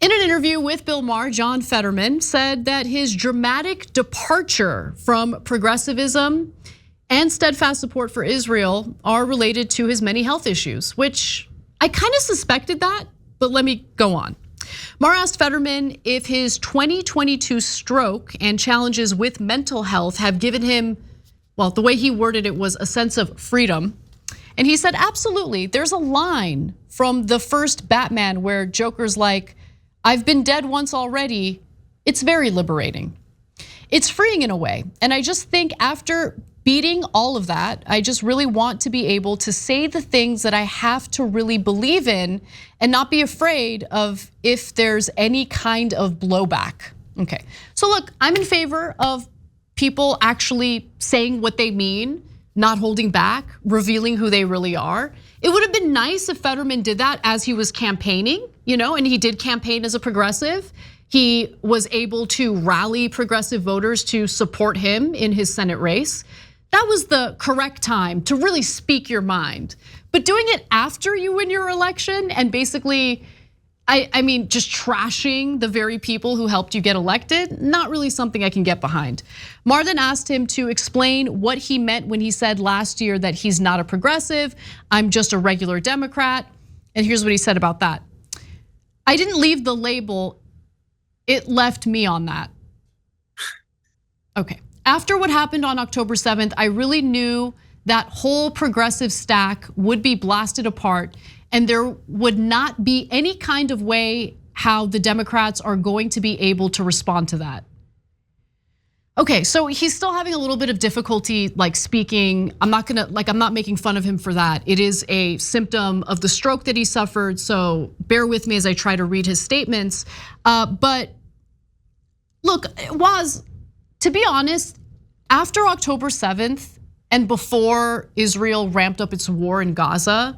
In an interview with Bill Maher, John Fetterman said that his dramatic departure from progressivism and steadfast support for Israel are related to his many health issues, which I kind of suspected that, but let me go on. Maher asked Fetterman if his 2022 stroke and challenges with mental health have given him, well, the way he worded it was a sense of freedom. And he said, absolutely, there's a line from the first Batman where Joker's like, I've been dead once already. It's very liberating. It's freeing in a way. And I just think after beating all of that, I just really want to be able to say the things that I have to really believe in and not be afraid of if there's any kind of blowback. Okay, so look, I'm in favor of people actually saying what they mean, not holding back, revealing who they really are. It would have been nice if Fetterman did that as he was campaigning, and he did campaign as a progressive. He was able to rally progressive voters to support him in his Senate race. That was the correct time to really speak your mind. But doing it after you win your election and basically, I mean, just trashing the very people who helped you get elected, not really something I can get behind. Maher then asked him to explain what he meant when he said last year that he's not a progressive, I'm just a regular Democrat. And here's what he said about that. I didn't leave the label, it left me on that. Okay, after what happened on October 7th, I really knew that whole progressive stack would be blasted apart and there would not be any kind of way how the Democrats are going to be able to respond to that. Okay, so he's still having a little bit of difficulty speaking. I'm not making fun of him for that. It is a symptom of the stroke that he suffered, so bear with me as I try to read his statements. But look, to be honest, after October 7th and before Israel ramped up its war in Gaza,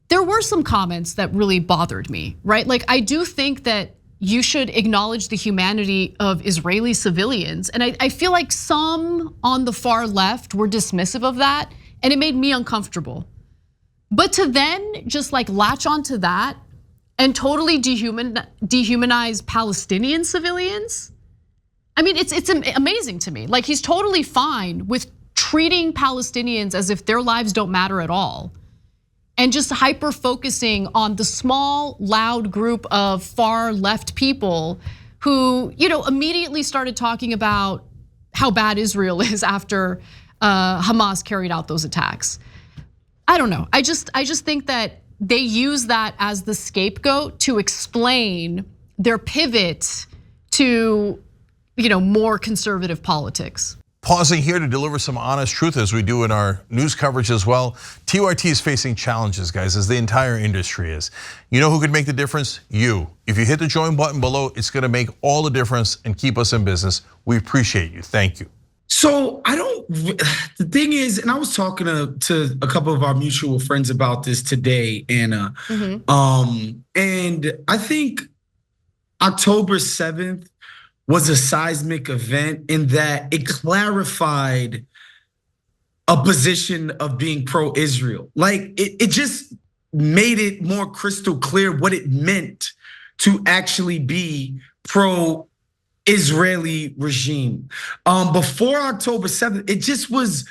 there were some comments that really bothered me, right? I do think that you should acknowledge the humanity of Israeli civilians. And I feel like some on the far left were dismissive of that, and it made me uncomfortable. But to then just latch onto that and totally dehumanize Palestinian civilians, I mean, it's amazing to me. He's totally fine with treating Palestinians as if their lives don't matter at all. And just hyper focusing on the small, loud group of far left people who, immediately started talking about how bad Israel is after Hamas carried out those attacks. I don't know. I just think that they use that as the scapegoat to explain their pivot to, more conservative politics. Pausing here to deliver some honest truth as we do in our news coverage as well. TYT is facing challenges, guys, as the entire industry is. You know who could make the difference? You. If you hit the join button below, it's gonna make all the difference and keep us in business. We appreciate you, thank you. So the thing is, and I was talking to a couple of our mutual friends about this today, Anna. And I think October 7th was a seismic event in that it clarified a position of being pro-Israel. It just made it more crystal clear what it meant to actually be pro-Israeli regime. Before October 7th, it just was,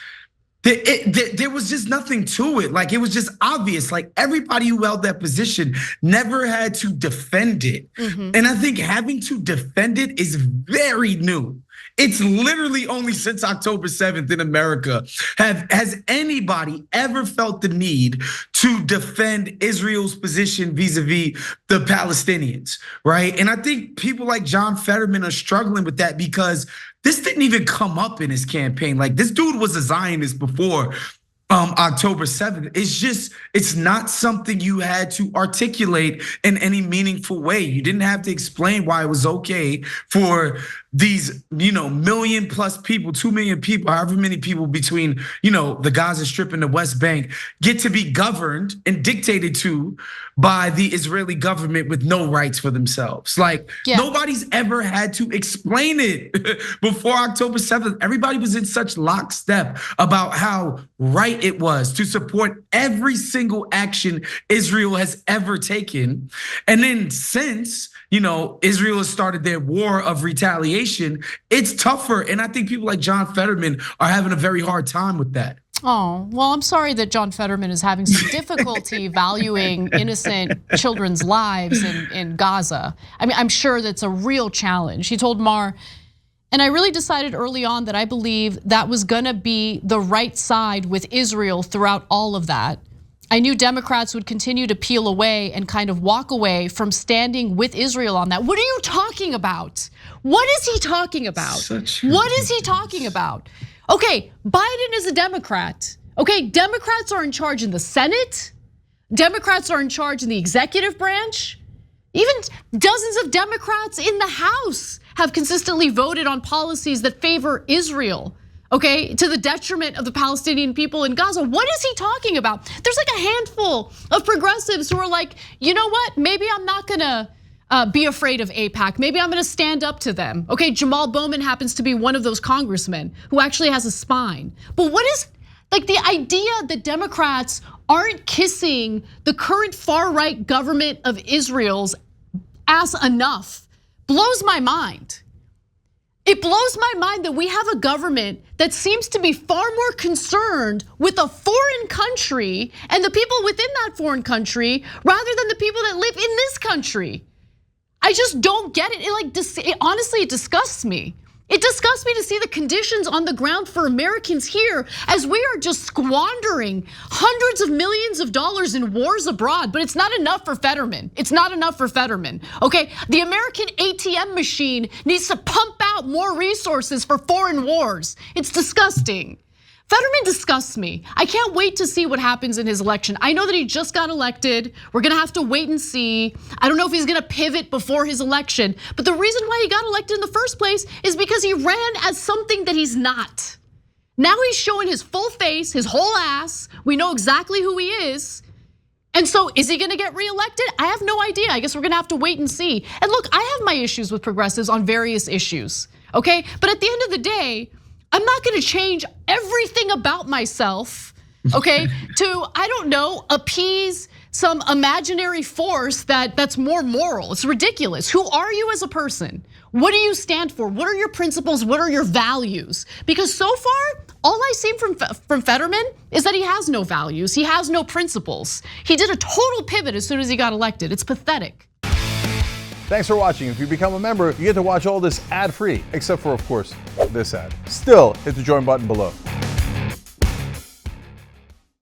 there was just nothing to it. It was just obvious. Everybody who held that position never had to defend it. And I think having to defend it is very new. It's literally only since October 7th in America has anybody ever felt the need to defend Israel's position vis-a-vis the Palestinians, right? And I think people like John Fetterman are struggling with that because this didn't even come up in his campaign. This dude was a Zionist before October 7th. It's not something you had to articulate in any meaningful way. You didn't have to explain why it was okay for these, million plus people, 2 million people, however many people between, the Gaza Strip and the West Bank get to be governed and dictated to by the Israeli government with no rights for themselves. Nobody's ever had to explain it before October 7th. Everybody was in such lockstep about how right right it was to support every single action Israel has ever taken. And then since, Israel has started their war of retaliation, it's tougher. And I think people like John Fetterman are having a very hard time with that. Oh, well, I'm sorry that John Fetterman is having some difficulty valuing innocent children's lives in Gaza. I mean, I'm sure that's a real challenge. He told Maher, and I really decided early on that I believe that was gonna be the right side with Israel throughout all of that. I knew Democrats would continue to peel away and kind of walk away from standing with Israel on that. What are you talking about? What is he talking about? What is he talking about? Okay, Biden is a Democrat. Okay, Democrats are in charge in the Senate. Democrats are in charge in the executive branch. Even dozens of Democrats in the House have consistently voted on policies that favor Israel, okay, to the detriment of the Palestinian people in Gaza. What is he talking about? There's like a handful of progressives who are like, you know what, maybe I'm not gonna be afraid of AIPAC. Maybe I'm gonna stand up to them. Okay, Jamal Bowman happens to be one of those congressmen who actually has a spine. But what is, like, the idea that Democrats aren't kissing the current far-right government of Israel's ass enough blows my mind. It blows my mind that we have a government that seems to be far more concerned with a foreign country and the people within that foreign country rather than the people that live in this country. I just don't get it. Honestly, it disgusts me. It disgusts me to see the conditions on the ground for Americans here as we are just squandering hundreds of millions of dollars in wars abroad, but it's not enough for Fetterman. It's not enough for Fetterman, okay? The American ATM machine needs to pump out more resources for foreign wars. It's disgusting. Fetterman disgusts me. I can't wait to see what happens in his election. I know that he just got elected. We're gonna have to wait and see. I don't know if he's gonna pivot before his election, but the reason why he got elected in the first place is because he ran as something that he's not. Now he's showing his full face, his whole ass. We know exactly who he is. And so is he gonna get reelected? I have no idea. I guess we're gonna have to wait and see. And look, I have my issues with progressives on various issues, okay? But at the end of the day, I'm not gonna change everything about myself, okay, to, I don't know, appease some imaginary force that's more moral. It's ridiculous. Who are you as a person? What do you stand for? What are your principles? What are your values? Because so far, all I see from Fetterman is that he has no values. He has no principles. He did a total pivot as soon as he got elected. It's pathetic. Thanks for watching. If you become a member, you get to watch all this ad-free, except for, of course, this ad. Still, hit the join button below.